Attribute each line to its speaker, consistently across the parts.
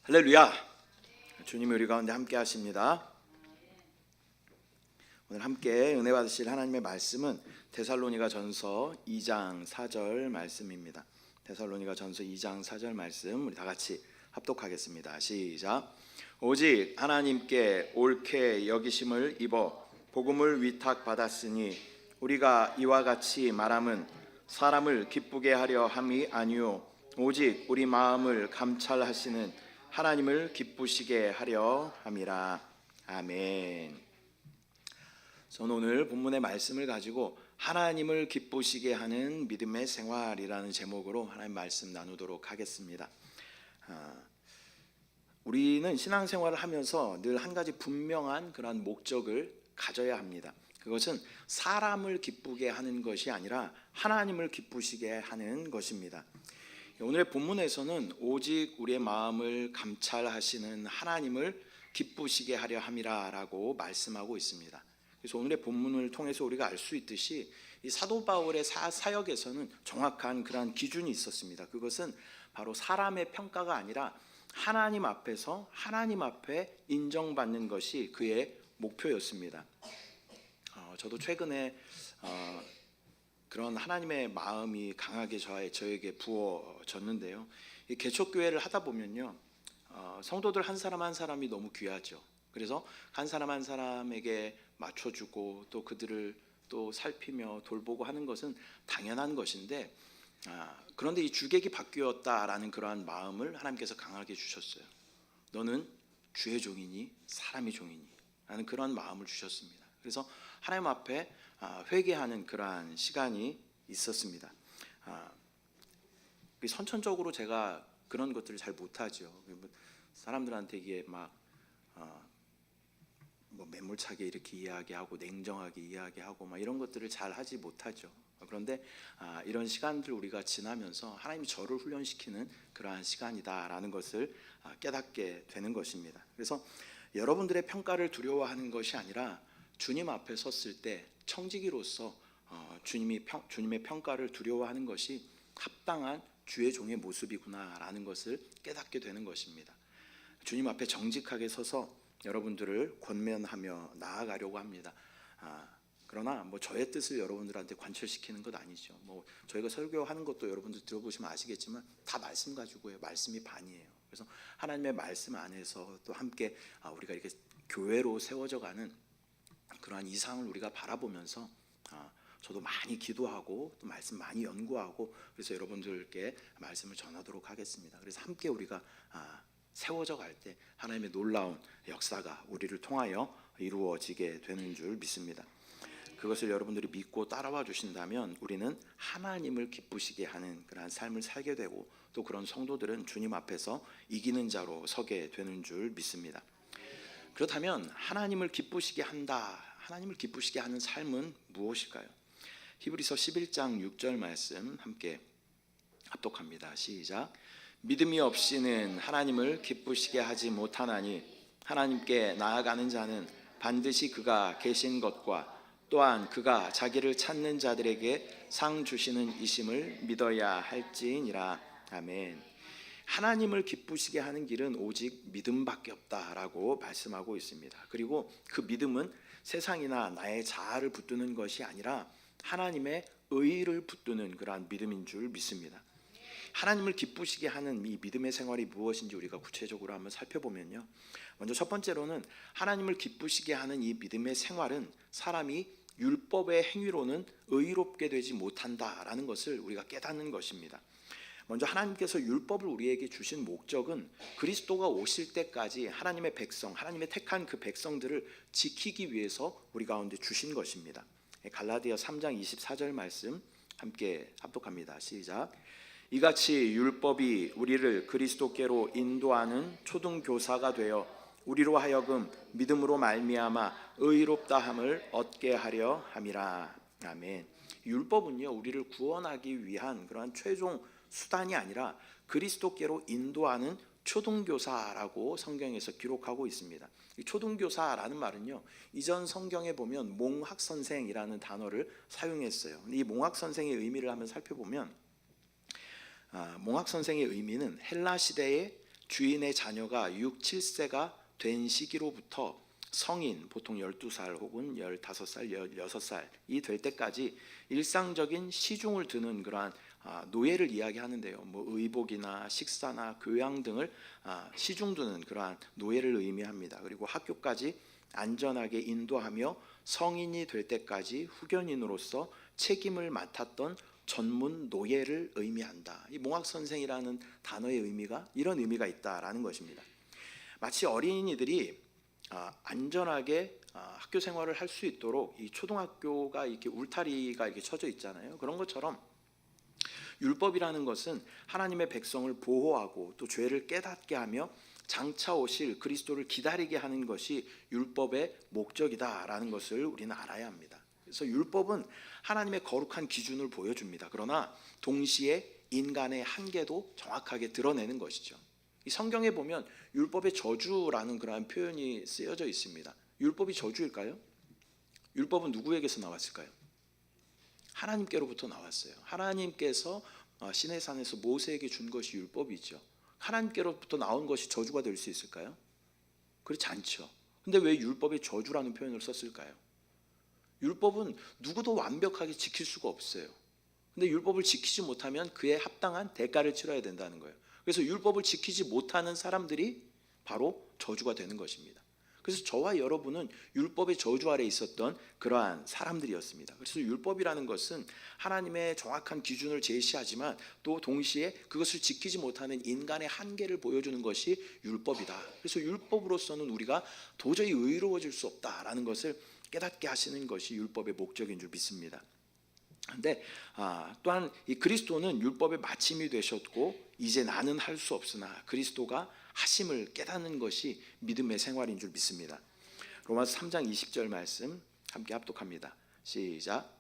Speaker 1: 할렐루야. 주님이 우리 가운데 함께 하십니다. 오늘 함께 은혜 받으실 하나님의 말씀은 데살로니가 전서 2장 4절 말씀입니다. 데살로니가 전서 2장 4절 말씀 우리 다 같이 합독하겠습니다. 시작. 오직 하나님께 옳게 여기심을 입어 복음을 위탁받았으니 우리가 이와 같이 말함은 사람을 기쁘게 하려 함이 아니요 오직 우리 마음을 감찰하시는 하나님을 기쁘시게 하려 함이라. 아멘. 저는 오늘 본문의 말씀을 가지고 하나님을 기쁘시게 하는 믿음의 생활이라는 제목으로 하나님 말씀 나누도록 하겠습니다. 우리는 신앙생활을 하면서 늘 한 가지 분명한 그런 목적을 가져야 합니다. 그것은 사람을 기쁘게 하는 것이 아니라 하나님을 기쁘시게 하는 것입니다. 오늘의 본문에서는 오직 우리의 마음을 감찰하시는 하나님을 기쁘시게 하려 함이라 라고 말씀하고 있습니다. 그래서 오늘의 본문을 통해서 우리가 알 수 있듯이 이 사도 바울의 사역에서는 정확한 그런 기준이 있었습니다. 그것은 바로 사람의 평가가 아니라 하나님 앞에서 하나님 앞에 인정받는 것이 그의 목표였습니다. 저도 최근에 그런 하나님의 마음이 강하게 저에게 부어졌는데요. 이 개척교회를 하다 보면요, 성도들 한 사람 한 사람이 너무 귀하죠. 그래서 한 사람 한 사람에게 맞춰주고 또 그들을 또 살피며 돌보고 하는 것은 당연한 것인데, 그런데 이 주객이 바뀌었다라는 그러한 마음을 하나님께서 강하게 주셨어요. 너는 주의 종이니 사람의 종이니 라는 그런 마음을 주셨습니다. 그래서 하나님 앞에 회개하는 그러한 시간이 있었습니다. 선천적으로 제가 그런 것들을 잘 못하죠. 사람들한테 이게 막 매몰차게 이렇게 이야기하고 냉정하게 이야기하고 막 이런 것들을 잘 하지 못하죠. 그런데 이런 시간들 우리가 지나면서 하나님이 저를 훈련시키는 그러한 시간이다라는 것을 깨닫게 되는 것입니다. 그래서 여러분들의 평가를 두려워하는 것이 아니라 주님 앞에 섰을 때 청지기로서 주님의 평가를 두려워하는 것이 합당한 주의 종의 모습이구나라는 것을 깨닫게 되는 것입니다. 주님 앞에 정직하게 서서 여러분들을 권면하며 나아가려고 합니다. 그러나 저의 뜻을 여러분들한테 관철시키는 것 아니죠. 저희가 설교하는 것도 여러분들 들어보시면 아시겠지만 다 말씀 가지고요. 말씀이 반이에요. 그래서 하나님의 말씀 안에서 또 함께 우리가 이렇게 교회로 세워져 가는 그러한 이상을 우리가 바라보면서 저도 많이 기도하고 또 말씀 많이 연구하고 그래서 여러분들께 말씀을 전하도록 하겠습니다. 그래서 함께 우리가 세워져 갈 때 하나님의 놀라운 역사가 우리를 통하여 이루어지게 되는 줄 믿습니다. 그것을 여러분들이 믿고 따라와 주신다면 우리는 하나님을 기쁘시게 하는 그러한 삶을 살게 되고 또 그런 성도들은 주님 앞에서 이기는 자로 서게 되는 줄 믿습니다. 그렇다면 하나님을 기쁘시게 한다. 하나님을 기쁘시게 하는 삶은 무엇일까요? 히브리서 11장 6절 말씀 함께 합독합니다. 시작. 믿음이 없이는 하나님을 기쁘시게 하지 못하나니 하나님께 나아가는 자는 반드시 그가 계신 것과 또한 그가 자기를 찾는 자들에게 상 주시는 이심을 믿어야 할지니라. 아멘. 하나님을 기쁘시게 하는 길은 오직 믿음밖에 없다라고 말씀하고 있습니다. 그리고 그 믿음은 세상이나 나의 자아를 붙드는 것이 아니라 하나님의 의를 붙드는 그러한 믿음인 줄 믿습니다. 하나님을 기쁘시게 하는 이 믿음의 생활이 무엇인지 우리가 구체적으로 한번 살펴보면요. 먼저 첫 번째로는 하나님을 기쁘시게 하는 이 믿음의 생활은 사람이 율법의 행위로는 의롭게 되지 못한다라는 것을 우리가 깨닫는 것입니다. 먼저 하나님께서 율법을 우리에게 주신 목적은 그리스도가 오실 때까지 하나님의 백성, 하나님의 택한 그 백성들을 지키기 위해서 우리 가운데 주신 것입니다. 갈라디아 3장 24절 말씀 함께 합독합니다. 시작. 이같이 율법이 우리를 그리스도께로 인도하는 초등교사가 되어 우리로 하여금 믿음으로 말미암아 의롭다함을 얻게 하려 함이라. 아멘. 율법은요 우리를 구원하기 위한 그러한 최종 수단이 아니라 그리스도께로 인도하는 초등교사라고 성경에서 기록하고 있습니다. 이 초등교사라는 말은요 이전 성경에 보면 몽학선생이라는 단어를 사용했어요. 이 몽학선생의 의미를 한번 살펴보면 몽학선생의 의미는 헬라 시대의 주인의 자녀가 6, 7세가 된 시기로부터 성인, 보통 12살 혹은 15살, 16살이 될 때까지 일상적인 시중을 드는 그러한 노예를 이야기하는데요. 뭐 의복이나 식사나 교양 등을 시중 두는 그러한 노예를 의미합니다. 그리고 학교까지 안전하게 인도하며 성인이 될 때까지 후견인으로서 책임을 맡았던 전문 노예를 의미한다. 이 몽학 선생이라는 단어의 의미가 이런 의미가 있다라는 것입니다. 마치 어린이들이 안전하게 학교 생활을 할 수 있도록 이 초등학교가 이렇게 울타리가 이렇게 쳐져 있잖아요. 그런 것처럼 율법이라는 것은 하나님의 백성을 보호하고 또 죄를 깨닫게 하며 장차 오실 그리스도를 기다리게 하는 것이 율법의 목적이다라는 것을 우리는 알아야 합니다. 그래서 율법은 하나님의 거룩한 기준을 보여줍니다. 그러나 동시에 인간의 한계도 정확하게 드러내는 것이죠. 이 성경에 보면 율법의 저주라는 그러한 표현이 쓰여져 있습니다. 율법이 저주일까요? 율법은 누구에게서 나왔을까요? 하나님께로부터 나왔어요. 하나님께서 시내산에서 모세에게 준 것이 율법이죠. 하나님께로부터 나온 것이 저주가 될 수 있을까요? 그렇지 않죠. 근데 왜 율법의 저주라는 표현을 썼을까요? 율법은 누구도 완벽하게 지킬 수가 없어요. 근데 율법을 지키지 못하면 그에 합당한 대가를 치러야 된다는 거예요. 그래서 율법을 지키지 못하는 사람들이 바로 저주가 되는 것입니다. 그래서 저와 여러분은 율법의 저주 아래 있었던 그러한 사람들이었습니다. 그래서 율법이라는 것은 하나님의 정확한 기준을 제시하지만 또 동시에 그것을 지키지 못하는 인간의 한계를 보여주는 것이 율법이다. 그래서 율법으로서는 우리가 도저히 의로워질 수 없다라는 것을 깨닫게 하시는 것이 율법의 목적인 줄 믿습니다. 그런데 또한 이 그리스도는 율법의 마침이 되셨고 이제 나는 할 수 없으나 그리스도가 하심을 깨닫는 것이 믿음의 생활인 줄 믿습니다. 로마서 3장 20절 말씀 함께 합독합니다. 시작.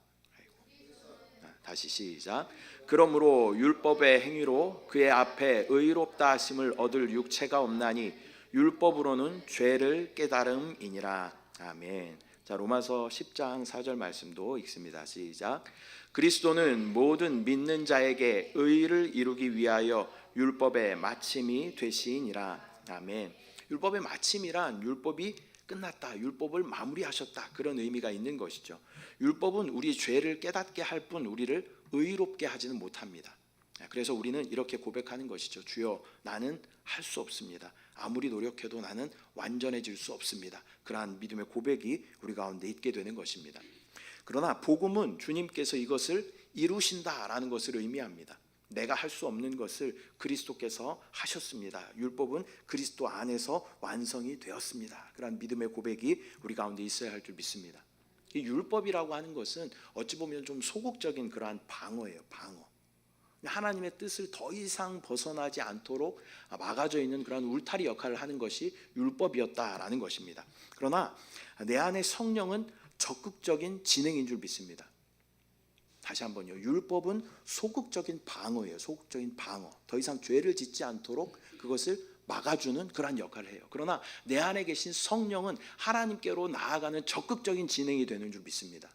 Speaker 1: 다시 시작. 그러므로 율법의 행위로 그의 앞에 의롭다 하심을 얻을 육체가 없나니 율법으로는 죄를 깨달음이니라. 아멘. 자, 로마서 10장 4절 말씀도 읽습니다. 시작. 그리스도는 모든 믿는 자에게 의를 이루기 위하여 율법의 마침이 되시니라. 아멘. 율법의 마침이란 율법이 끝났다, 율법을 마무리하셨다, 그런 의미가 있는 것이죠. 율법은 우리 죄를 깨닫게 할 뿐 우리를 의롭게 하지는 못합니다. 그래서 우리는 이렇게 고백하는 것이죠. 주여, 나는 할 수 없습니다. 아무리 노력해도 나는 완전해질 수 없습니다. 그러한 믿음의 고백이 우리 가운데 있게 되는 것입니다. 그러나 복음은 주님께서 이것을 이루신다라는 것을 의미합니다. 내가 할 수 없는 것을 그리스도께서 하셨습니다. 율법은 그리스도 안에서 완성이 되었습니다. 그러한 믿음의 고백이 우리 가운데 있어야 할 줄 믿습니다. 이 율법이라고 하는 것은 어찌 보면 좀 소극적인 그러한 방어예요. 방어. 하나님의 뜻을 더 이상 벗어나지 않도록 막아져 있는 그런 울타리 역할을 하는 것이 율법이었다라는 것입니다. 그러나 내 안의 성령은 적극적인 진행인 줄 믿습니다. 다시 한번요. 율법은 소극적인 방어예요. 소극적인 방어. 더 이상 죄를 짓지 않도록 그것을 막아주는 그런 역할을 해요. 그러나 내 안에 계신 성령은 하나님께로 나아가는 적극적인 진행이 되는 줄 믿습니다.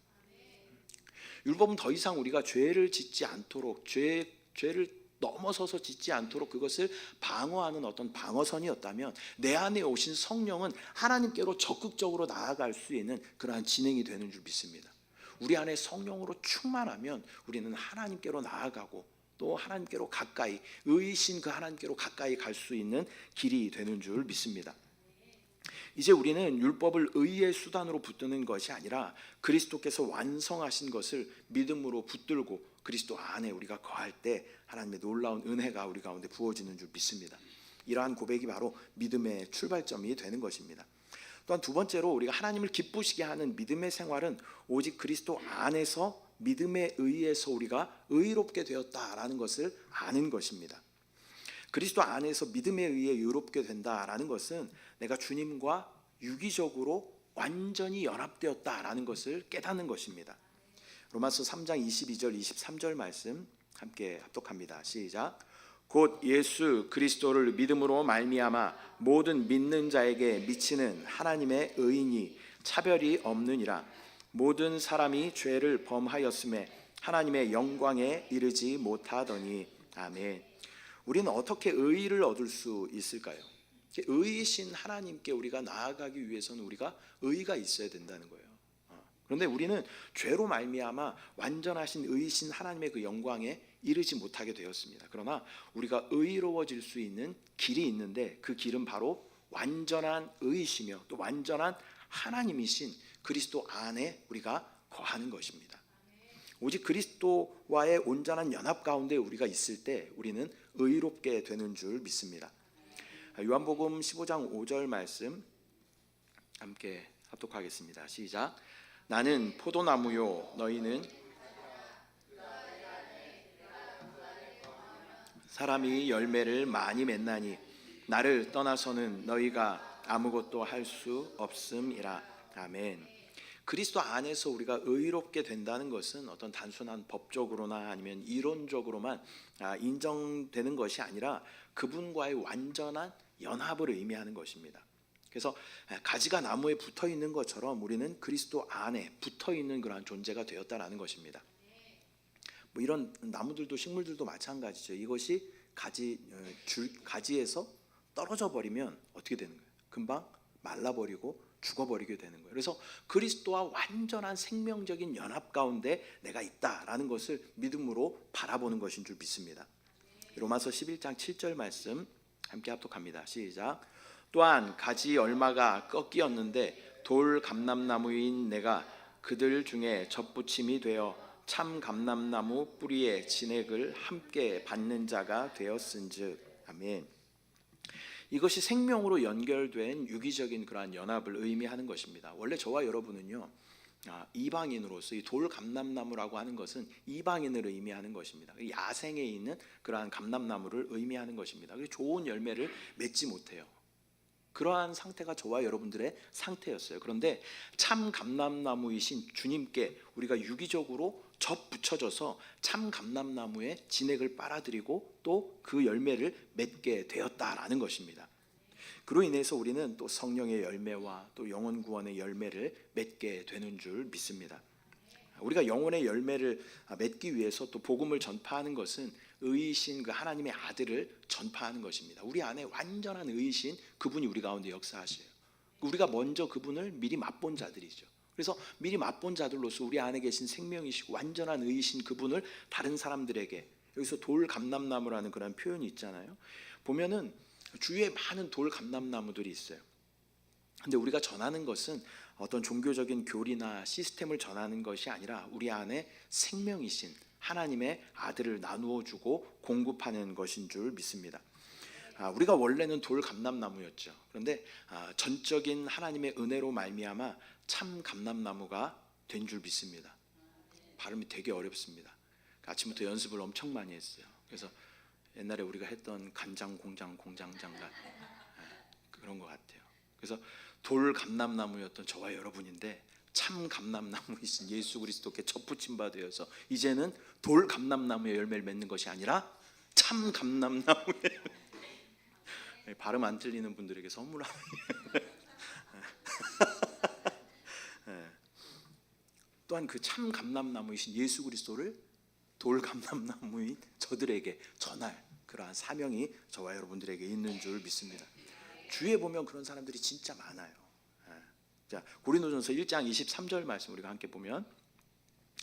Speaker 1: 율법은 더 이상 우리가 죄를 짓지 않도록 죄를 넘어서서 짓지 않도록 그것을 방어하는 어떤 방어선이었다면 내 안에 오신 성령은 하나님께로 적극적으로 나아갈 수 있는 그러한 진행이 되는 줄 믿습니다. 우리 안에 성령으로 충만하면 우리는 하나님께로 나아가고 또 하나님께로 가까이, 의이신 그 하나님께로 가까이 갈 수 있는 길이 되는 줄 믿습니다. 이제 우리는 율법을 의의 수단으로 붙드는 것이 아니라 그리스도께서 완성하신 것을 믿음으로 붙들고 그리스도 안에 우리가 거할 때 하나님의 놀라운 은혜가 우리 가운데 부어지는 줄 믿습니다. 이러한 고백이 바로 믿음의 출발점이 되는 것입니다. 또한 두 번째로 우리가 하나님을 기쁘시게 하는 믿음의 생활은 오직 그리스도 안에서 믿음에 의해서 우리가 의롭게 되었다라는 것을 아는 것입니다. 그리스도 안에서 믿음에 의해 의롭게 된다라는 것은 내가 주님과 유기적으로 완전히 연합되었다라는 것을 깨닫는 것입니다. 로마서 3장 22절 23절 말씀 함께 합독합니다. 시작. 곧 예수 그리스도를 믿음으로 말미암아 모든 믿는 자에게 미치는 하나님의 의인이 차별이 없느니라. 모든 사람이 죄를 범하였음에 하나님의 영광에 이르지 못하더니. 아멘. 우리는 어떻게 의의를 얻을 수 있을까요? 의이신 하나님께 우리가 나아가기 위해서는 우리가 의의가 있어야 된다는 거예요. 그런데 우리는 죄로 말미암아 완전하신 의이신 하나님의 그 영광에 이르지 못하게 되었습니다. 그러나 우리가 의로워질 수 있는 길이 있는데 그 길은 바로 완전한 의이시며 또 완전한 하나님이신 그리스도 안에 우리가 거하는 것입니다. 오직 그리스도와의 온전한 연합 가운데 우리가 있을 때 우리는 의롭게 되는 줄 믿습니다. 요한복음 15장 5절 말씀 함께 합독하겠습니다. 시작. 나는 포도나무요 너희는 사람이 열매를 많이 맺나니 나를 떠나서는 너희가 아무것도 할 수 없음이라. 아멘. 그리스도 안에서 우리가 의롭게 된다는 것은 어떤 단순한 법적으로나 아니면 이론적으로만 인정되는 것이 아니라 그분과의 완전한 연합을 의미하는 것입니다. 그래서 가지가 나무에 붙어 있는 것처럼 우리는 그리스도 안에 붙어 있는 그러한 존재가 되었다라는 것입니다. 뭐 이런 나무들도 식물들도 마찬가지죠. 이것이 가지에서 떨어져 버리면 어떻게 되는 거예요? 금방 말라버리고 죽어버리게 되는 거예요. 그래서 그리스도와 완전한 생명적인 연합 가운데 내가 있다라는 것을 믿음으로 바라보는 것인 줄 믿습니다. 로마서 11장 7절 말씀 함께 합독합니다. 시작. 또한 가지 열마가 꺾이었는데 돌 감람나무인 내가 그들 중에 접붙임이 되어 참 감람나무 뿌리에 진액을 함께 받는 자가 되었은즉. 아멘. 이것이 생명으로 연결된 유기적인 그러한 연합을 의미하는 것입니다. 원래 저와 여러분은요 이방인으로서 이 돌 감람나무라고 하는 것은 이방인을 의미하는 것입니다. 야생에 있는 그러한 감람나무를 의미하는 것입니다. 그래서 좋은 열매를 맺지 못해요. 그러한 상태가 저와 여러분들의 상태였어요. 그런데 참 감람나무이신 주님께 우리가 유기적으로 접붙여져서 참 감람나무의 진액을 빨아들이고 또 그 열매를 맺게 되었다라는 것입니다. 그로 인해서 우리는 또 성령의 열매와 또 영혼 구원의 열매를 맺게 되는 줄 믿습니다. 우리가 영혼의 열매를 맺기 위해서 또 복음을 전파하는 것은 의이신 그 하나님의 아들을 전파하는 것입니다. 우리 안에 완전한 의이신 그분이 우리 가운데 역사하셔요. 우리가 먼저 그분을 미리 맛본 자들이죠. 그래서 미리 맛본 자들로서 우리 안에 계신 생명이시고 완전한 의이신 그분을 다른 사람들에게, 여기서 돌 감람나무라는 그런 표현이 있잖아요. 보면은 주위에 많은 돌 감람나무들이 있어요. 근데 우리가 전하는 것은 어떤 종교적인 교리나 시스템을 전하는 것이 아니라 우리 안에 생명이신 하나님의 아들을 나누어 주고 공급하는 것인 줄 믿습니다. 우리가 원래는 돌 감람나무였죠. 그런데 전적인 하나님의 은혜로 말미암아 참 감람나무가 된 줄 믿습니다. 발음이 되게 어렵습니다. 아침부터 연습을 엄청 많이 했어요. 그래서 옛날에 우리가 했던 간장 공장 공장장간 그런 것 같아요. 그래서 돌 감람나무였던 저와 여러분인데 참 감람나무이신 예수 그리스도께 접붙임 바 되어서 이제는 돌 감람나무의 열매를 맺는 것이 아니라 참 감람나무의 발음 안 틀리는 분들에게 선물하는 또한 그 참 감람나무이신 예수 그리스도를 돌 감람나무인 저들에게 전할 그러한 사명이 저와 여러분들에게 있는 줄 믿습니다. 주위에 보면 그런 사람들이 진짜 많아요. 자, 고린도전서 1장 23절 말씀 우리가 함께 보면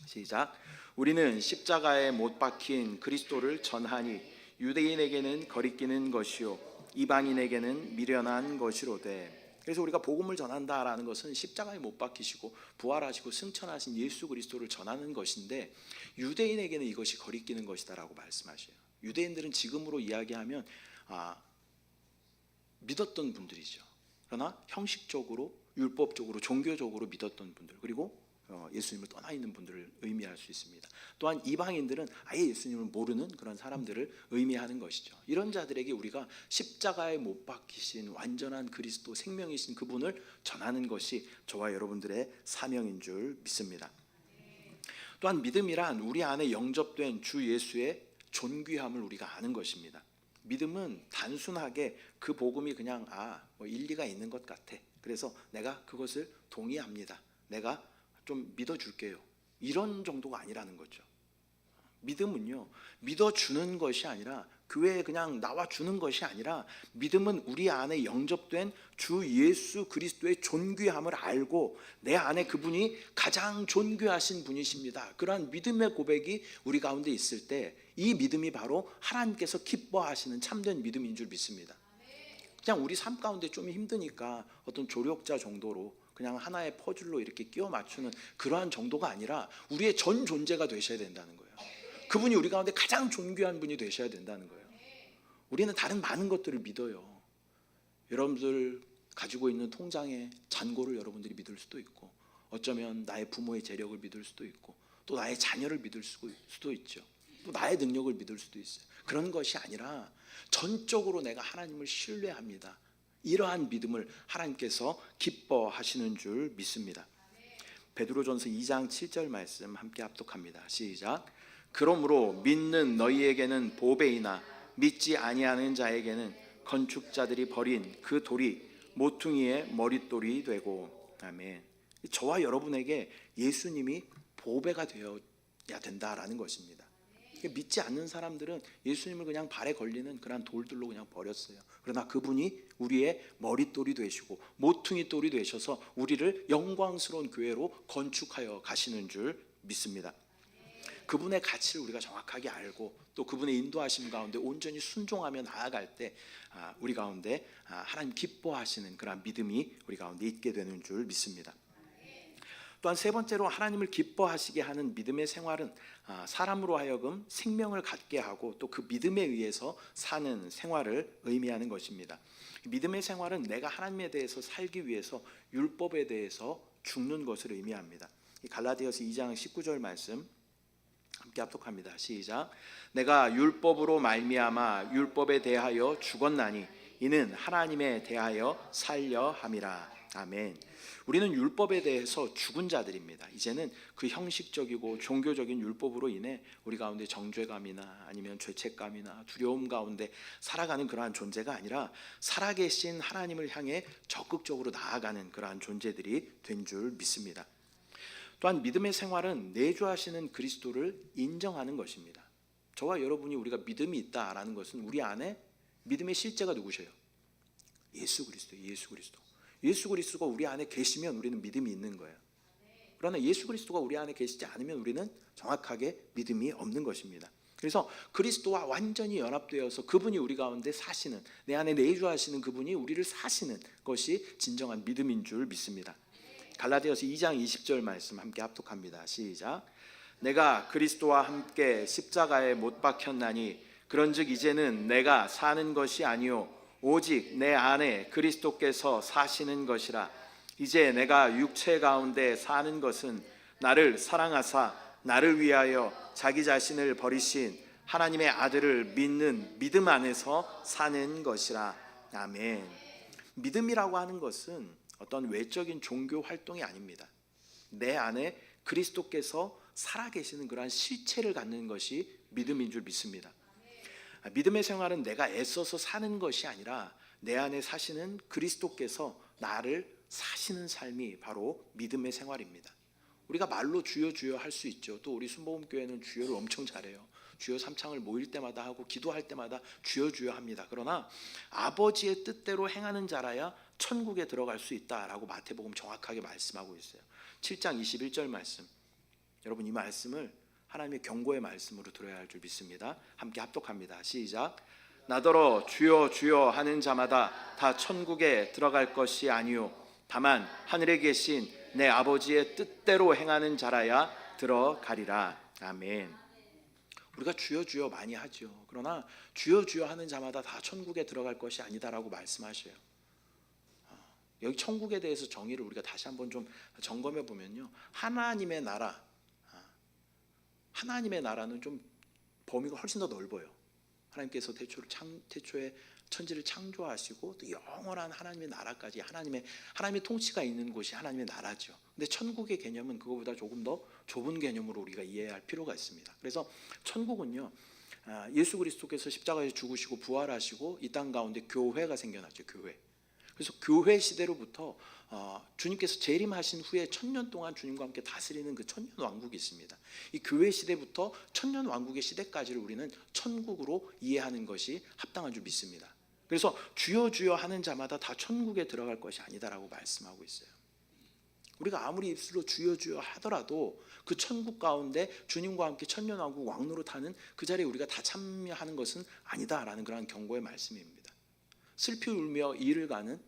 Speaker 1: 시작. 우리는 십자가에 못 박힌 그리스도를 전하니 유대인에게는 거리끼는 것이요 이방인에게는 미련한 것이로되. 그래서 우리가 복음을 전한다라는 것은 십자가에 못 박히시고 부활하시고 승천하신 예수 그리스도를 전하는 것인데 유대인에게는 이것이 거리끼는 것이다라고 말씀하셔요. 유대인들은 지금으로 이야기하면 믿었던 분들이죠. 그러나 형식적으로 율법적으로 종교적으로 믿었던 분들, 그리고 예수님을 떠나 있는 분들을 의미할 수 있습니다. 또한 이방인들은 아예 예수님을 모르는 그런 사람들을 의미하는 것이죠. 이런 자들에게 우리가 십자가에 못 박히신 완전한 그리스도 생명이신 그분을 전하는 것이 저와 여러분들의 사명인 줄 믿습니다. 또한 믿음이란 우리 안에 영접된 주 예수의 존귀함을 우리가 아는 것입니다. 믿음은 단순하게 그 복음이 그냥 뭐 일리가 있는 것 같아, 그래서 내가 그것을 동의합니다, 내가 좀 믿어줄게요, 이런 정도가 아니라는 거죠. 믿음은요, 믿어주는 것이 아니라 교회에 그냥 나와주는 것이 아니라 믿음은 우리 안에 영접된 주 예수 그리스도의 존귀함을 알고 내 안에 그분이 가장 존귀하신 분이십니다. 그러한 믿음의 고백이 우리 가운데 있을 때 이 믿음이 바로 하나님께서 기뻐하시는 참된 믿음인 줄 믿습니다. 그냥 우리 삶 가운데 좀 힘드니까 어떤 조력자 정도로 그냥 하나의 퍼즐로 이렇게 끼워 맞추는 그러한 정도가 아니라 우리의 전 존재가 되셔야 된다는 거예요. 그분이 우리 가운데 가장 존귀한 분이 되셔야 된다는 거예요. 우리는 다른 많은 것들을 믿어요. 여러분들 가지고 있는 통장의 잔고를 여러분들이 믿을 수도 있고, 어쩌면 나의 부모의 재력을 믿을 수도 있고, 또 나의 자녀를 믿을 수도 있죠. 또 나의 능력을 믿을 수도 있어요. 그런 것이 아니라 전적으로 내가 하나님을 신뢰합니다. 이러한 믿음을 하나님께서 기뻐하시는 줄 믿습니다. 베드로전서 2장 7절 말씀 함께 합독합니다. 시작. 그러므로 믿는 너희에게는 보배이나 믿지 아니하는 자에게는 건축자들이 버린 그 돌이 모퉁이의 머릿돌이 되고. 아멘. 저와 여러분에게 예수님이 보배가 되어야 된다라는 것입니다. 믿지 않는 사람들은 예수님을 그냥 발에 걸리는 그런 돌들로 그냥 버렸어요. 그러나 그분이 우리의 머릿돌이 되시고 모퉁이 돌이 되셔서 우리를 영광스러운 교회로 건축하여 가시는 줄 믿습니다. 그분의 가치를 우리가 정확하게 알고 또 그분의 인도하심 가운데 온전히 순종하며 나아갈 때 우리 가운데 하나님 기뻐하시는 그런 믿음이 우리 가운데 있게 되는 줄 믿습니다. 또한 세 번째로 하나님을 기뻐하시게 하는 믿음의 생활은 사람으로 하여금 생명을 갖게 하고 또 그 믿음에 의해서 사는 생활을 의미하는 것입니다. 믿음의 생활은 내가 하나님에 대해서 살기 위해서 율법에 대해서 죽는 것을 의미합니다. 갈라디아서 2장 19절 말씀 함께 합독합니다. 시작. 내가 율법으로 말미암아 율법에 대하여 죽었나니 이는 하나님에 대하여 살려 함이라. 아멘. 우리는 율법에 대해서 죽은 자들입니다. 이제는 그 형식적이고 종교적인 율법으로 인해 우리 가운데 정죄감이나 아니면 죄책감이나 두려움 가운데 살아가는 그러한 존재가 아니라 살아계신 하나님을 향해 적극적으로 나아가는 그러한 존재들이 된 줄 믿습니다. 또한 믿음의 생활은 내주하시는 그리스도를 인정하는 것입니다. 저와 여러분이 우리가 믿음이 있다라는 것은 우리 안에 믿음의 실제가 누구셔요? 예수 그리스도. 예수 그리스도가 우리 안에 계시면 우리는 믿음이 있는 거예요. 그러나 예수 그리스도가 우리 안에 계시지 않으면 우리는 정확하게 믿음이 없는 것입니다. 그래서 그리스도와 완전히 연합되어서 그분이 우리 가운데 사시는, 내 안에 내주하시는 그분이 우리를 사시는 것이 진정한 믿음인 줄 믿습니다. 갈라디아서 2장 20절 말씀 함께 합독합니다. 시작. 내가 그리스도와 함께 십자가에 못 박혔나니 그런즉 이제는 내가 사는 것이 아니요 오직 내 안에 그리스도께서 사시는 것이라. 이제 내가 육체 가운데 사는 것은 나를 사랑하사 나를 위하여 자기 자신을 버리신 하나님의 아들을 믿는 믿음 안에서 사는 것이라. 아멘. 믿음이라고 하는 것은 어떤 외적인 종교 활동이 아닙니다. 내 안에 그리스도께서 살아계시는 그러한 실체를 갖는 것이 믿음인 줄 믿습니다. 믿음의 생활은 내가 애써서 사는 것이 아니라 내 안에 사시는 그리스도께서 나를 사시는 삶이 바로 믿음의 생활입니다. 우리가 말로 주여 주여 할 수 있죠. 또 우리 순복음교회는 주여를 엄청 잘해요. 주여 삼창을 모일 때마다 하고 기도할 때마다 주여 주여 합니다. 그러나 아버지의 뜻대로 행하는 자라야 천국에 들어갈 수 있다라고 마태복음 정확하게 말씀하고 있어요. 7장 21절 말씀. 여러분 이 말씀을 하나님의 경고의 말씀으로 들어야 할 줄 믿습니다. 함께 합독합니다. 시작. 나더러 주여 주여 하는 자마다 다 천국에 들어갈 것이 아니요 다만 하늘에 계신 내 아버지의 뜻대로 행하는 자라야 들어가리라. 아멘. 우리가 주여 주여 많이 하죠. 그러나 주여 주여 하는 자마다 다 천국에 들어갈 것이 아니다라고 말씀하셔요. 여기 천국에 대해서 정의를 우리가 다시 한번 좀 점검해 보면요, 하나님의 나라는 좀 범위가 훨씬 더 넓어요. 하나님께서 태초에 천지를 창조하시고 또 영원한 하나님의 나라까지 하나님의 통치가 있는 곳이 하나님의 나라죠. 근데 천국의 개념은 그거보다 조금 더 좁은 개념으로 우리가 이해할 필요가 있습니다. 그래서 천국은요, 예수 그리스도께서 십자가에서 죽으시고 부활하시고 이 땅 가운데 교회가 생겨났죠. 교회. 그래서 교회 시대로부터 주님께서 재림하신 후에 1000년 동안 주님과 함께 다스리는 그 천년 왕국이 있습니다. 이 교회 시대부터 천년 왕국의 시대까지를 우리는 천국으로 이해하는 것이 합당한 줄 믿습니다. 그래서 주여 주여 하는 자마다 다 천국에 들어갈 것이 아니다라고 말씀하고 있어요. 우리가 아무리 입술로 주여 주여 하더라도 그 천국 가운데 주님과 함께 천년 왕국 왕노릇하는 그 자리에 우리가 다 참여하는 것은 아니다라는 그런 경고의 말씀입니다. 슬피 울며 이를 가는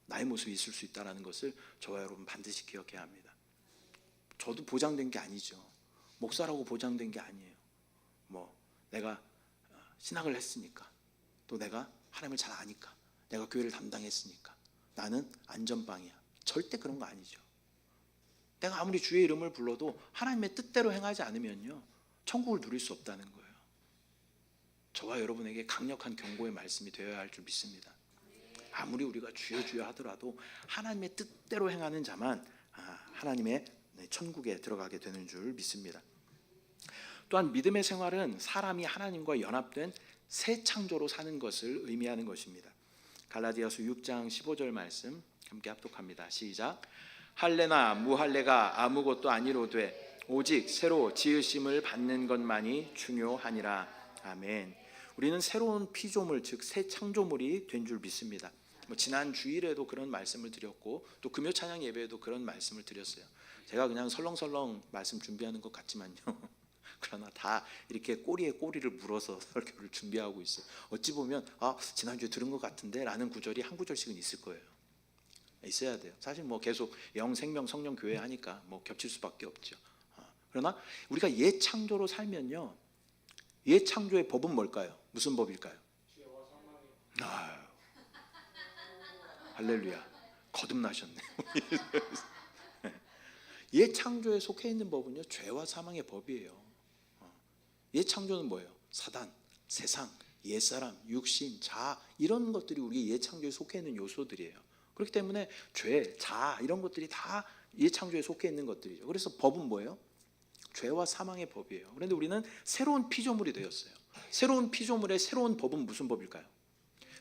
Speaker 1: 나의 모습이 있을 수 있다는 것을 저와 여러분 반드시 기억해야 합니다. 저도 보장된 게 아니죠. 목사라고 보장된 게 아니에요. 뭐 내가 신학을 했으니까, 또 내가 하나님을 잘 아니까, 내가 교회를 담당했으니까 나는 안전빵이야. 절대 그런 거 아니죠. 내가 아무리 주의 이름을 불러도 하나님의 뜻대로 행하지 않으면요, 천국을 누릴 수 없다는 거예요. 저와 여러분에게 강력한 경고의 말씀이 되어야 할 줄 믿습니다. 아무리 우리가 주여 주여 하더라도 하나님의 뜻대로 행하는 자만 하나님의 천국에 들어가게 되는 줄 믿습니다. 또한 믿음의 생활은 사람이 하나님과 연합된 새 창조로 사는 것을 의미하는 것입니다. 갈라디아서 6장 15절 말씀 함께 합독합니다. 시작. 할례나 무할례가 아무것도 아니로되 오직 새로 지으심을 받는 것만이 중요하니라. 아멘. 우리는 새로운 피조물, 즉 새 창조물이 된 줄 믿습니다. 지난 주일에도 그런 말씀을 드렸고, 또 금요 찬양 예배에도 그런 말씀을 드렸어요. 제가 그냥 설렁설렁 말씀 준비하는 것 같지만요, 그러나 다 이렇게 꼬리에 꼬리를 물어서 설교를 준비하고 있어요. 어찌 보면 지난주에 들은 것 같은데 라는 구절이 한 구절씩은 있을 거예요. 있어야 돼요. 사실 뭐 계속 영, 생명, 성령 교회 하니까 뭐 겹칠 수밖에 없죠. 그러나 우리가 옛 창조로 살면요, 옛 창조의 법은 뭘까요? 무슨 법일까요? 할렐루야, 거듭나셨네요. 옛 창조에 속해 있는 법은요, 죄와 사망의 법이에요. 옛 창조는 뭐예요? 사단, 세상, 옛사람, 육신, 자아, 이런 것들이 우리 옛 창조에 속해 있는 요소들이에요. 그렇기 때문에 죄, 자아 이런 것들이 다 옛 창조에 속해 있는 것들이죠. 그래서 법은 뭐예요? 죄와 사망의 법이에요. 그런데 우리는 새로운 피조물이 되었어요. 새로운 피조물의 새로운 법은 무슨 법일까요?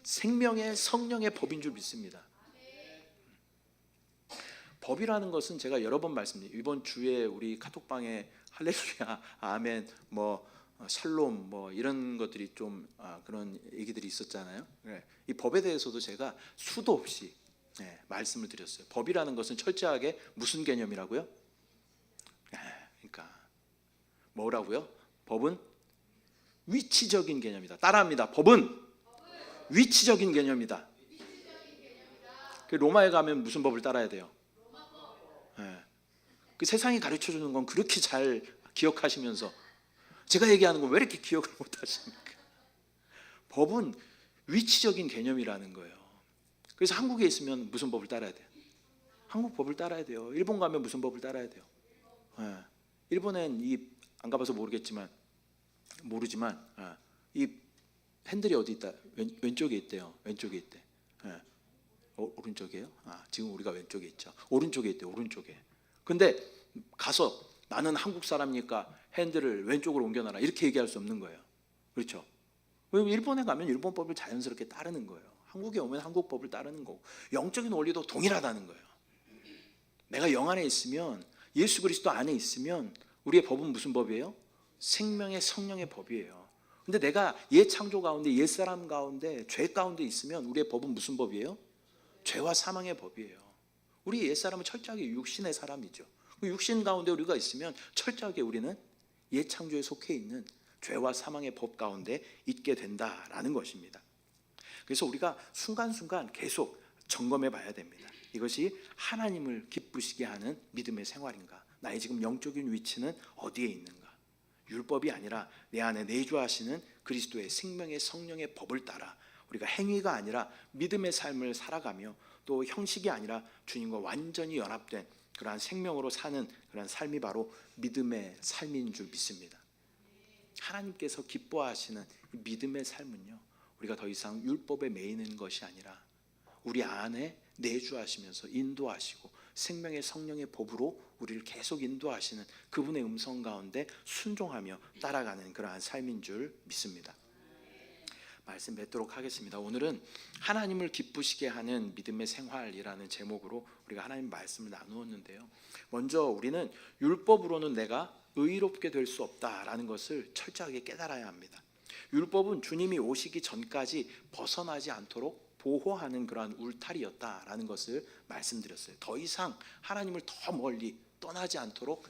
Speaker 1: 생명의 성령의 법인 줄 믿습니다. 법이라는 것은 제가 여러 번 말씀드린, 이번 주에 우리 카톡방에 할렐루야, 아멘, 뭐 샬롬, 뭐 이런 것들이 좀 그런 얘기들이 있었잖아요. 이 법에 대해서도 제가 수도 없이 말씀을 드렸어요. 법이라는 것은 철저하게 무슨 개념이라고요? 그러니까 뭐라고요? 법은 위치적인 개념이다. 따라합니다. 법은 위치적인 개념이다. 로마에 가면 무슨 법을 따라야 돼요? 그 세상이 가르쳐주는 건 그렇게 잘 기억하시면서 제가 얘기하는 건 왜 이렇게 기억을 못하십니까? 법은 위치적인 개념이라는 거예요. 그래서 한국에 있으면 무슨 법을 따라야 돼요? 한국 법을 따라야 돼요. 일본 가면 무슨 법을 따라야 돼요? 일본엔 안 가봐서 모르지만 이 핸들이 어디 있다? 왼쪽에 있대요. 왼쪽에 있대. 오른쪽이에요? 지금 우리가 왼쪽에 있죠. 오른쪽에 있대요. 오른쪽에. 근데 가서 나는 한국 사람이니까 핸들을 왼쪽으로 옮겨놔라 이렇게 얘기할 수 없는 거예요. 그렇죠? 일본에 가면 일본 법을 자연스럽게 따르는 거예요. 한국에 오면 한국 법을 따르는 거고, 영적인 원리도 동일하다는 거예요. 내가 영 안에 있으면, 예수 그리스도 안에 있으면 우리의 법은 무슨 법이에요? 생명의 성령의 법이에요. 근데 내가 옛 창조 가운데, 옛 사람 가운데, 죄 가운데 있으면 우리의 법은 무슨 법이에요? 죄와 사망의 법이에요. 우리 옛 사람은 철저하게 육신의 사람이죠. 육신 가운데 우리가 있으면 철저하게 우리는 옛 창조에 속해 있는 죄와 사망의 법 가운데 있게 된다라는 것입니다. 그래서 우리가 순간순간 계속 점검해 봐야 됩니다. 이것이 하나님을 기쁘시게 하는 믿음의 생활인가? 나의 지금 영적인 위치는 어디에 있는가? 율법이 아니라 내 안에 내주하시는 그리스도의 생명의 성령의 법을 따라 우리가 행위가 아니라 믿음의 삶을 살아가며, 또 형식이 아니라 주님과 완전히 연합된 그러한 생명으로 사는 그러한 삶이 바로 믿음의 삶인 줄 믿습니다. 하나님께서 기뻐하시는 믿음의 삶은요, 우리가 더 이상 율법에 매이는 것이 아니라 우리 안에 내주하시면서 인도하시고 생명의 성령의 법으로 우리를 계속 인도하시는 그분의 음성 가운데 순종하며 따라가는 그러한 삶인 줄 믿습니다. 말씀 맺도록 하겠습니다. 오늘은 하나님을 기쁘시게 하는 믿음의 생활이라는 제목으로 우리가 하나님 말씀을 나누었는데요. 먼저 우리는 율법으로는 내가 의롭게 될 수 없다라는 것을 철저하게 깨달아야 합니다. 율법은 주님이 오시기 전까지 벗어나지 않도록 보호하는 그러한 울타리였다라는 것을 말씀드렸어요. 더 이상 하나님을 더 멀리 떠나지 않도록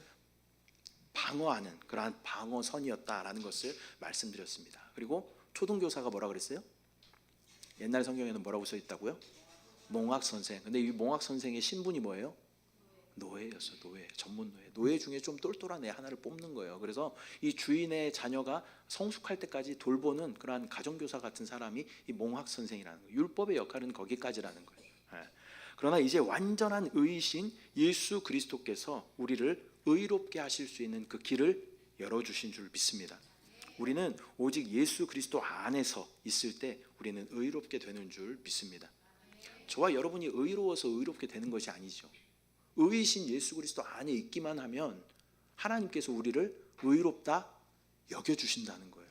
Speaker 1: 방어하는 그러한 방어선이었다라는 것을 말씀드렸습니다. 그리고 초등교사가 뭐라 그랬어요? 옛날 성경에는 뭐라고 써 있다고요? 몽학 선생. 근데 이 몽학 선생의 신분이 뭐예요? 노예였어요. 노예, 전문 노예. 노예 중에 좀 똘똘한 애 하나를 뽑는 거예요. 그래서 이 주인의 자녀가 성숙할 때까지 돌보는 그러한 가정교사 같은 사람이 이 몽학 선생이라는 거예요. 율법의 역할은 거기까지라는 거예요. 그러나 이제 완전한 의이신 예수 그리스도께서 우리를 의롭게 하실 수 있는 그 길을 열어주신 줄 믿습니다. 우리는 오직 예수 그리스도 안에서 있을 때 우리는 의롭게 되는 줄 믿습니다. 저와 여러분이 의로워서 의롭게 되는 것이 아니죠. 의이신 예수 그리스도 안에 있기만 하면 하나님께서 우리를 의롭다 여겨주신다는 거예요.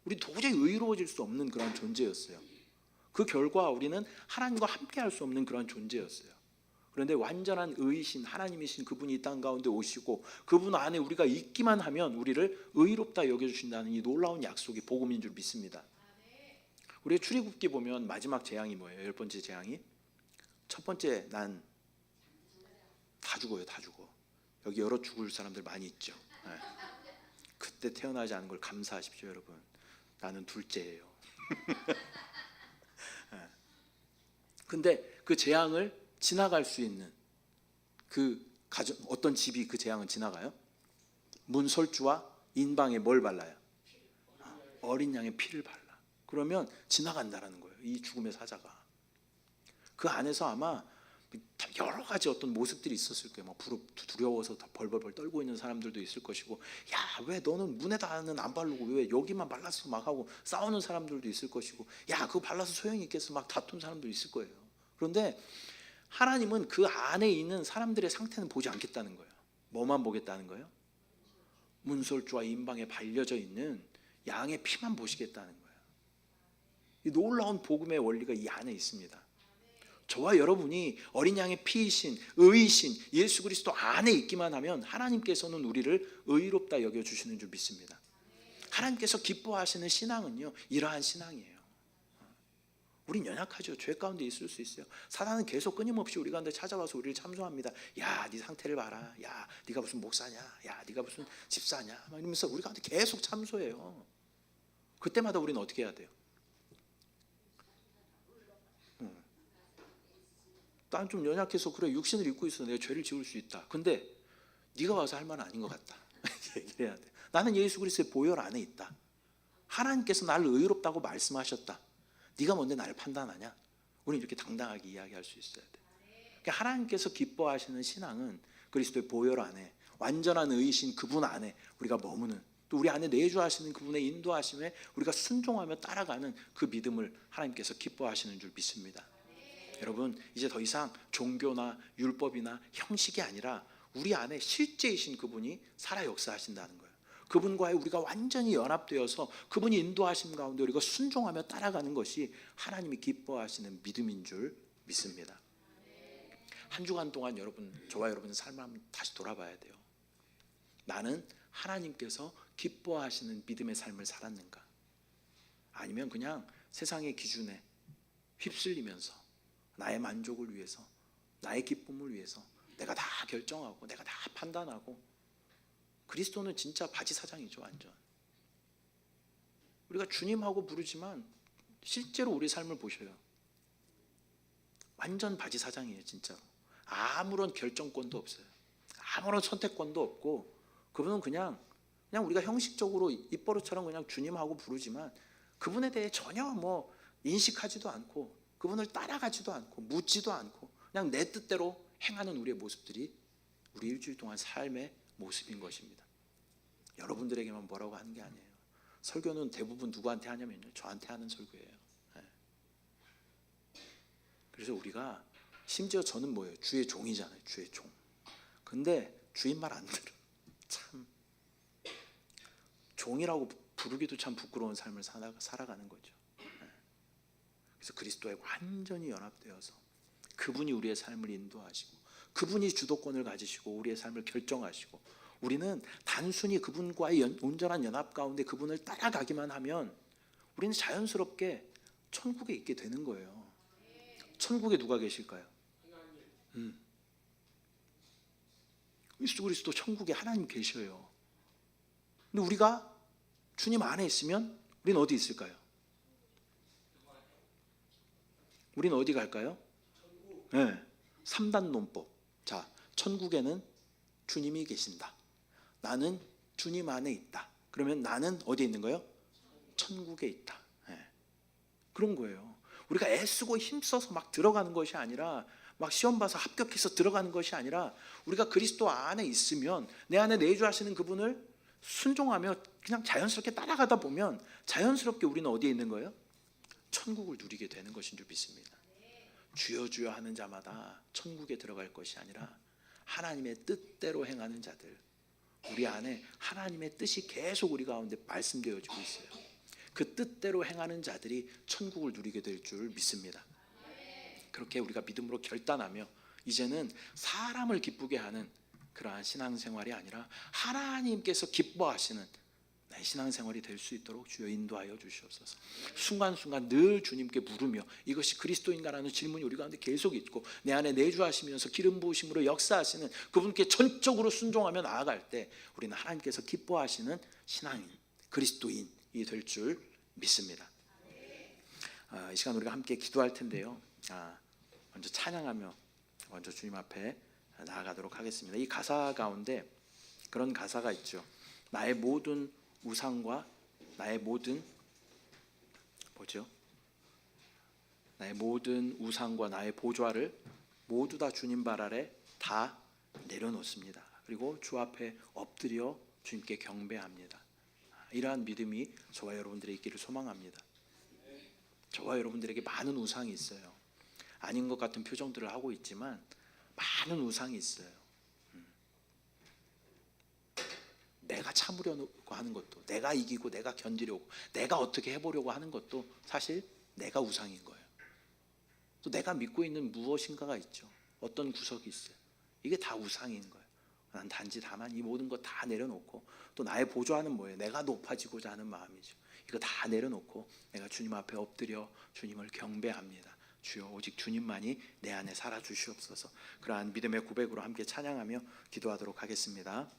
Speaker 1: 우리 도저히 의로워질 수 없는 그런 존재였어요. 그 결과 우리는 하나님과 함께 할 수 없는 그런 존재였어요. 그런데 완전한 의이신 하나님이신 그분이 이 땅 가운데 오시고 그분 안에 우리가 있기만 하면 우리를 의롭다 여겨주신다는 이 놀라운 약속이 복음인 줄 믿습니다. 우리 출애굽기 보면 마지막 재앙이 뭐예요? 10번째 재앙이 첫 번째 난 다 죽어요. 다 죽어. 여기 여러 죽을 사람들 많이 있죠. 그때 태어나지 않은 걸 감사하십시오 여러분. 나는 둘째예요. 근데 그 재앙을 지나갈 수 있는 그 가정, 어떤 집이 그 재앙을 지나가요? 문설주와 인방에 뭘 발라요? 어린 양의 피를 발라. 그러면 지나간다라는 거예요. 이 죽음의 사자가. 그 안에서 아마 여러 가지 어떤 모습들이 있었을 거예요. 막 두려워서 벌벌벌 떨고 있는 사람들도 있을 것이고, 야, 왜 너는 문에다는 안 바르고 왜 여기만 발라서 막 하고 싸우는 사람들도 있을 것이고, 야, 그거 발라서 소용이 있겠어 막 다툰 사람도 있을 거예요. 그런데 하나님은 그 안에 있는 사람들의 상태는 보지 않겠다는 거예요. 뭐만 보겠다는 거예요? 문설주와 인방에 발려져 있는 양의 피만 보시겠다는 거예요. 이 놀라운 복음의 원리가 이 안에 있습니다. 저와 여러분이 어린 양의 피이신 의이신 예수 그리스도 안에 있기만 하면 하나님께서는 우리를 의롭다 여겨주시는 줄 믿습니다. 하나님께서 기뻐하시는 신앙은요, 이러한 신앙이에요. 우린 연약하죠. 죄 가운데 있을 수 있어요. 사단은 계속 끊임없이 우리 가운데 찾아와서 우리를 참소합니다. 야, 네 상태를 봐라. 야, 네가 무슨 목사냐? 야, 네가 무슨 집사냐? 막 이러면서 우리 가운데 계속 참소해요. 그때마다 우리는 어떻게 해야 돼요? 난 좀 연약해서 그래, 육신을 입고 있어. 내가 죄를 지을 수 있다. 근데 네가 와서 할 말은 아닌 것 같다. 얘기를 해야 돼. 나는 예수 그리스도의 보혈 안에 있다. 하나님께서 나를 의롭다고 말씀하셨다. 네가 뭔데 나를 판단하냐? 우리는 이렇게 당당하게 이야기할 수 있어야 돼. 그러니까 하나님께서 기뻐하시는 신앙은 그리스도의 보혈 안에 완전한 의이신 그분 안에 우리가 머무는, 또 우리 안에 내주하시는 그분의 인도하심에 우리가 순종하며 따라가는 그 믿음을 하나님께서 기뻐하시는 줄 믿습니다. 여러분, 이제 더 이상 종교나 율법이나 형식이 아니라 우리 안에 실제이신 그분이 살아 역사하신다는 거예요. 그분과의 우리가 완전히 연합되어서 그분이 인도하심 가운데 우리가 순종하며 따라가는 것이 하나님이 기뻐하시는 믿음인 줄 믿습니다. 한 주간 동안 여러분, 저와 여러분의 삶을 한번 다시 돌아봐야 돼요. 나는 하나님께서 기뻐하시는 믿음의 삶을 살았는가? 아니면 그냥 세상의 기준에 휩쓸리면서 나의 만족을 위해서, 나의 기쁨을 위해서 내가 다 결정하고 내가 다 판단하고. 그리스도는 진짜 바지사장이죠. 완전 우리가 주님하고 부르지만 실제로 우리 삶을 보셔요. 완전 바지사장이에요. 진짜로. 아무런 결정권도 없어요. 아무런 선택권도 없고, 그분은 그냥 우리가 형식적으로 입버릇처럼 그냥 주님하고 부르지만 그분에 대해 전혀 뭐 인식하지도 않고 그분을 따라가지도 않고 묻지도 않고 그냥 내 뜻대로 행하는 우리의 모습들이 우리 일주일 동안 삶의 모습인 것입니다. 여러분들에게만 뭐라고 하는 게 아니에요. 설교는 대부분 누구한테 하냐면요, 저한테 하는 설교예요. 그래서 우리가, 심지어 저는 뭐예요? 주의 종이잖아요. 주의 종. 근데 주인 말 안 들어. 참 종이라고 부르기도 참 부끄러운 삶을 살아가는 거죠. 그래서 그리스도에 완전히 연합되어서 그분이 우리의 삶을 인도하시고 그분이 주도권을 가지시고 우리의 삶을 결정하시고 우리는 단순히 그분과의 온전한 연합 가운데 그분을 따라가기만 하면 우리는 자연스럽게 천국에 있게 되는 거예요. 천국에 누가 계실까요? 예수 그리스도 천국에 하나님 계셔요. 근데 우리가 주님 안에 있으면 우리는 어디 있을까요? 우리는 어디 갈까요? 네, 3단 논법. 자, 천국에는 주님이 계신다. 나는 주님 안에 있다. 그러면 나는 어디에 있는 거예요? 천국에 있다. 네. 그런 거예요. 우리가 애쓰고 힘써서 막 들어가는 것이 아니라 막 시험 봐서 합격해서 들어가는 것이 아니라 우리가 그리스도 안에 있으면 내 안에 내주하시는 그분을 순종하며 그냥 자연스럽게 따라가다 보면 자연스럽게 우리는 어디에 있는 거예요? 천국을 누리게 되는 것인 줄 믿습니다. 주여 주여 하는 자마다 천국에 들어갈 것이 아니라 하나님의 뜻대로 행하는 자들, 우리 안에 하나님의 뜻이 계속 우리 가운데 말씀되어지고 있어요. 그 뜻대로 행하는 자들이 천국을 누리게 될 줄 믿습니다. 그렇게 우리가 믿음으로 결단하며 이제는 사람을 기쁘게 하는 그러한 신앙생활이 아니라 하나님께서 기뻐하시는 나의 신앙생활이 될 수 있도록 주여 인도하여 주시옵소서. 순간순간 늘 주님께 물으며 이것이 그리스도인가라는 질문이 우리 가운데 계속 있고 내 안에 내주하시면서 기름 부으심으로 역사하시는 그분께 전적으로 순종하며 나아갈 때 우리는 하나님께서 기뻐하시는 신앙인, 그리스도인이 될 줄 믿습니다. 이 시간 우리가 함께 기도할 텐데요. 먼저 찬양하며 먼저 주님 앞에 나아가도록 하겠습니다. 이 가사 가운데 그런 가사가 있죠. 나의 모든 우상과 나의 모든 나의 모든 우상과 나의 보좌를 모두 다 주님 발 아래 다 내려놓습니다. 그리고 주 앞에 엎드려 주님께 경배합니다. 이러한 믿음이 저와 여러분들의 있기를 소망합니다. 저와 여러분들에게 많은 우상이 있어요. 아닌 것 같은 표정들을 하고 있지만 많은 우상이 있어요. 내가 참으려고 하는 것도, 내가 이기고 내가 견디려고, 내가 어떻게 해보려고 하는 것도 사실 내가 우상인 거예요. 또 내가 믿고 있는 무엇인가가 있죠. 어떤 구석이 있어요. 이게 다 우상인 거예요. 난 단지 다만 이 모든 것 다 내려놓고 또 나의 보좌는 뭐예요? 내가 높아지고자 하는 마음이죠. 이거 다 내려놓고 내가 주님 앞에 엎드려 주님을 경배합니다. 주여 오직 주님만이 내 안에 살아 주시옵소서. 그러한 믿음의 고백으로 함께 찬양하며 기도하도록 하겠습니다.